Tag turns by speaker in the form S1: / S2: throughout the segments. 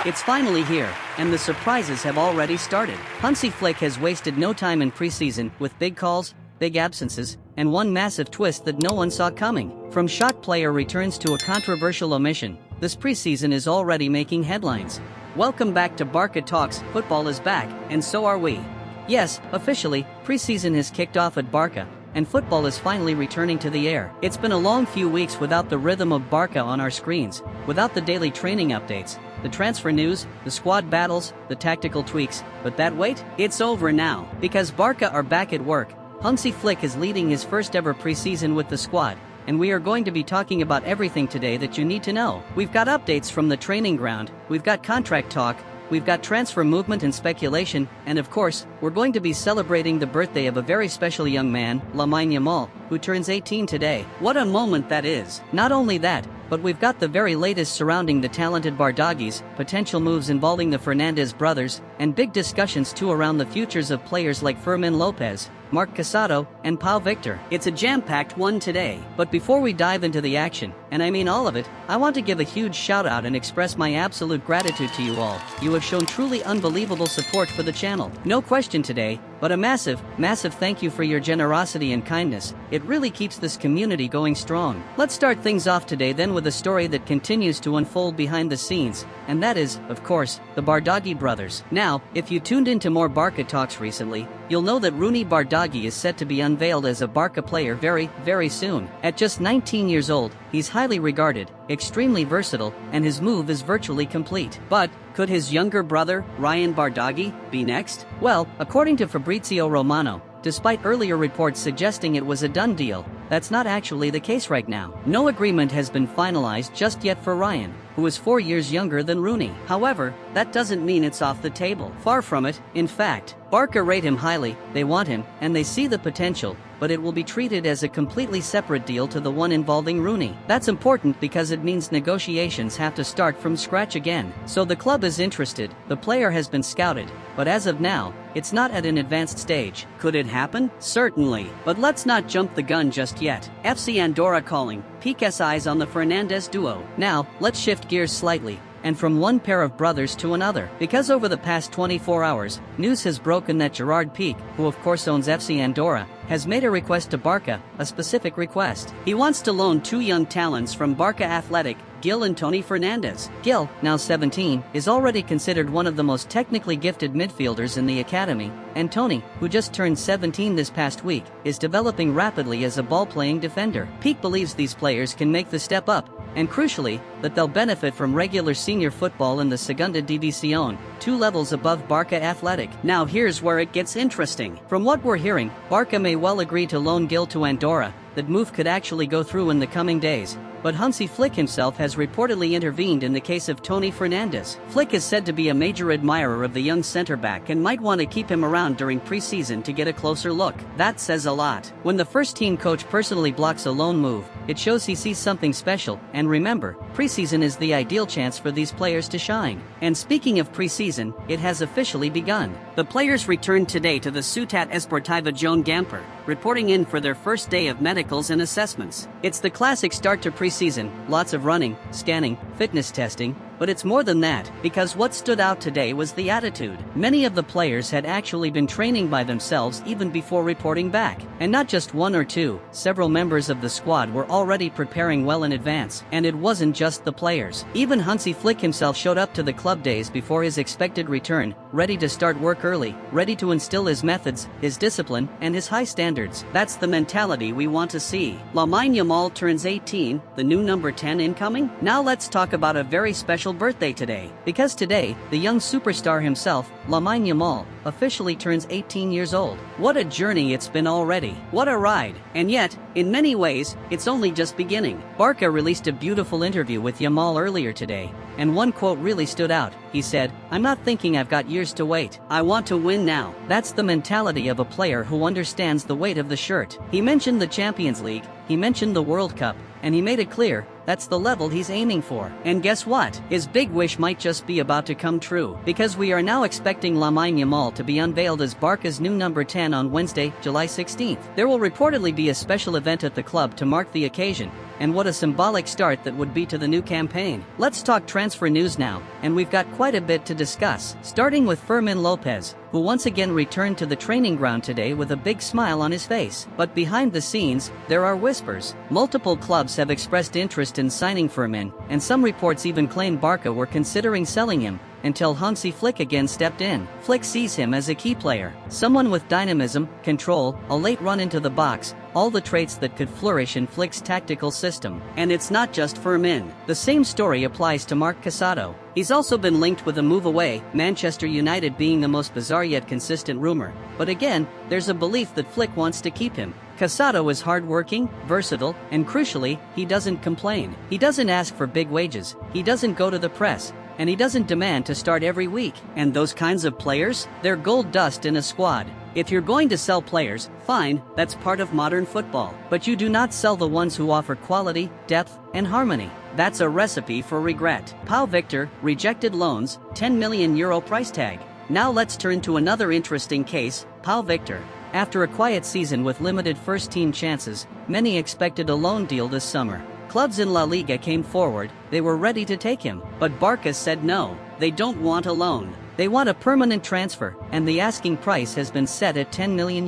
S1: It's finally here, and the surprises have already started. Hansi Flick has wasted no time in preseason with big calls, big absences, and one massive twist that no one saw coming. From shot player returns to a controversial omission, this preseason is already making headlines. Welcome back to Barca Talks. Football is back, and so are we. Yes, officially, preseason has kicked off at Barca, and football is finally returning to the air. It's been a long few weeks without the rhythm of Barca on our screens, without the daily training updates, the transfer news, the squad battles, the tactical tweaks, but that wait? It's over now, because Barca are back at work. Hansi Flick is leading his first ever preseason with the squad, and we are going to be talking about everything today that you need to know. We've got updates from the training ground, we've got contract talk, we've got transfer movement and speculation, and of course, we're going to be celebrating the birthday of a very special young man, Lamine Yamal, who turns 18 today. What a moment that is! Not only that, but we've got the very latest surrounding the talented Bardagis, potential moves involving the Fernandes brothers, and big discussions too around the futures of players like Firmin Lopez, Marc Casado, and Pau Victor. It's a jam-packed one today. But before we dive into the action, and I mean all of it, I want to give a huge shout-out and express my absolute gratitude to you all. You have shown truly unbelievable support for the channel. No question today, but a massive, massive thank you for your generosity and kindness. It really keeps this community going strong. Let's start things off today then with a story that continues to unfold behind the scenes, and that is, of course, the Bardaghi brothers. Now, if you tuned into more Barca talks recently, you'll know that Rooney Bardaghi is set to be unveiled as a Barca player very, very soon. At just 19 years old, he's highly regarded, extremely versatile, and his move is virtually complete. But could his younger brother, Ryan Bardaghi, be next? Well, according to Fabrizio Romano, despite earlier reports suggesting it was a done deal, that's not actually the case right now. No agreement has been finalized just yet for Ryan, who is 4 years younger than Rooney. However, that doesn't mean it's off the table. Far from it. In fact, Barca rate him highly, they want him, and they see the potential, but it will be treated as a completely separate deal to the one involving Rooney. That's important because it means negotiations have to start from scratch again. So the club is interested, the player has been scouted, but as of now, it's not at an advanced stage. Could it happen? Certainly. But let's not jump the gun just yet. FC Andorra calling, Piqué's eyes on the Fernandes duo. Now, let's shift gears slightly, and from one pair of brothers to another. Because over the past 24 hours, news has broken that Gerard Piqué, who of course owns FC Andorra, has made a request to Barca, a specific request. He wants to loan two young talents from Barca Athletic, Gil and Toni Fernandes. Gil, now 17, is already considered one of the most technically gifted midfielders in the academy, and Toni, who just turned 17 this past week, is developing rapidly as a ball-playing defender. Piqué believes these players can make the step up, and crucially, that they'll benefit from regular senior football in the Segunda División, 2 levels above Barca Athletic. Now here's where it gets interesting. From what we're hearing, Barca may well agree to loan Gil to Andorra. That move could actually go through in the coming days, but Hansi Flick himself has reportedly intervened in the case of Toni Fernandes. Flick is said to be a major admirer of the young centre-back and might want to keep him around during preseason to get a closer look. That says a lot. When the first-team coach personally blocks a loan move, it shows he sees something special, and remember, preseason is the ideal chance for these players to shine. And speaking of preseason, it has officially begun. The players returned today to the Ciutat Esportiva Joan Gamper, reporting in for their first day of medicals and assessments. It's the classic start to preseason, lots of running, scanning, fitness testing, but it's more than that, because what stood out today was the attitude. Many of the players had actually been training by themselves even before reporting back. And not just one or two, several members of the squad were already preparing well in advance. And it wasn't just the players. Even Hansi Flick himself showed up to the club days before his expected return, ready to start work early, ready to instill his methods, his discipline, and his high standards. That's the mentality we want to see. Lamine Yamal turns 18, the new number 10 incoming? Now let's talk about a very special birthday today, because today, the young superstar himself, Lamine Yamal, officially turns 18 years old. What a journey it's been already. What a ride. And yet, in many ways, it's only just beginning. Barca released a beautiful interview with Yamal earlier today, and one quote really stood out. He said, "I'm not thinking I've got years to wait. I want to win now." That's the mentality of a player who understands the weight of the shirt. He mentioned the Champions League, he mentioned the World Cup, and he made it clear, that's the level he's aiming for. And guess what? His big wish might just be about to come true, because we are now expecting Lamine Yamal to be unveiled as Barca's new number 10 on Wednesday, July 16th. There will reportedly be a special event at the club to mark the occasion, and what a symbolic start that would be to the new campaign. Let's talk transfer news now, and we've got quite a bit to discuss, starting with Firmin Lopez, who once again returned to the training ground today with a big smile on his face. But behind the scenes, there are whispers. Multiple clubs have expressed interest in signing Firmin, and some reports even claim Barca were considering selling him, until Hansi Flick again stepped in. Flick sees him as a key player, someone with dynamism, control, a late run into the box, all the traits that could flourish in Flick's tactical system. And it's not just Firmin. The same story applies to Casado. He's also been linked with a move away, Manchester United being the most bizarre yet consistent rumor. But again, there's a belief that Flick wants to keep him. Casado is hardworking, versatile, and crucially, he doesn't complain. He doesn't ask for big wages, he doesn't go to the press, and he doesn't demand to start every week. And those kinds of players, they're gold dust in a squad. If you're going to sell players, fine, that's part of modern football. But you do not sell the ones who offer quality, depth, and harmony. That's a recipe for regret. Pau Victor, rejected loans, €10 million price tag. Now let's turn to another interesting case, Pau Victor. After a quiet season with limited first-team chances, many expected a loan deal this summer. Clubs in La Liga came forward, they were ready to take him. But Barca said no, they don't want a loan. They want a permanent transfer, and the asking price has been set at €10 million.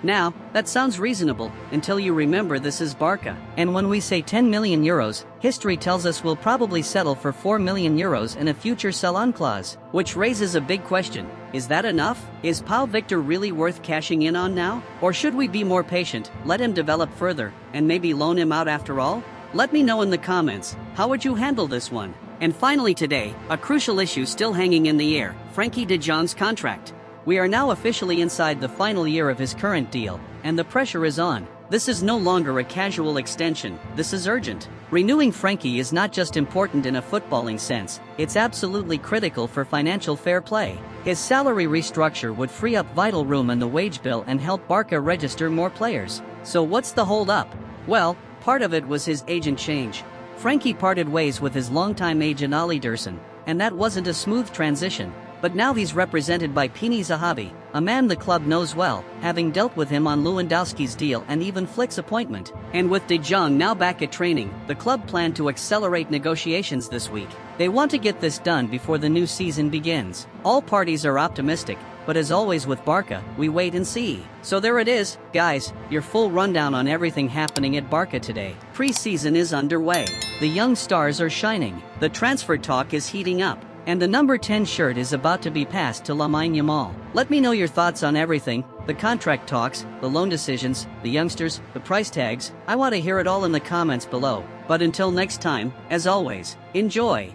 S1: Now, that sounds reasonable, until you remember this is Barca. And when we say €10 million, history tells us we'll probably settle for €4 million and a future sell-on clause. Which raises a big question. Is that enough? Is Pau Victor really worth cashing in on now? Or should we be more patient, let him develop further, and maybe loan him out after all? Let me know in the comments, how would you handle this one? And finally today, a crucial issue still hanging in the air, Frankie de Jong's contract. We are now officially inside the final year of his current deal, and the pressure is on. This is no longer a casual extension, this is urgent. Renewing Frankie is not just important in a footballing sense, it's absolutely critical for financial fair play. His salary restructure would free up vital room in the wage bill and help Barca register more players. So what's the hold up? Well, part of it was his agent change. Frankie parted ways with his longtime agent Ali Dursun, and that wasn't a smooth transition. But now he's represented by Pini Zahavi, a man the club knows well, having dealt with him on Lewandowski's deal and even Flick's appointment. And with De Jong now back at training, the club planned to accelerate negotiations this week. They want to get this done before the new season begins. All parties are optimistic, but as always with Barca, we wait and see. So there it is, guys, your full rundown on everything happening at Barca today. Preseason is underway. The young stars are shining. The transfer talk is heating up. And the number 10 shirt is about to be passed to Lamine Yamal. Let me know your thoughts on everything, the contract talks, the loan decisions, the youngsters, the price tags. I want to hear it all in the comments below. But until next time, as always, enjoy.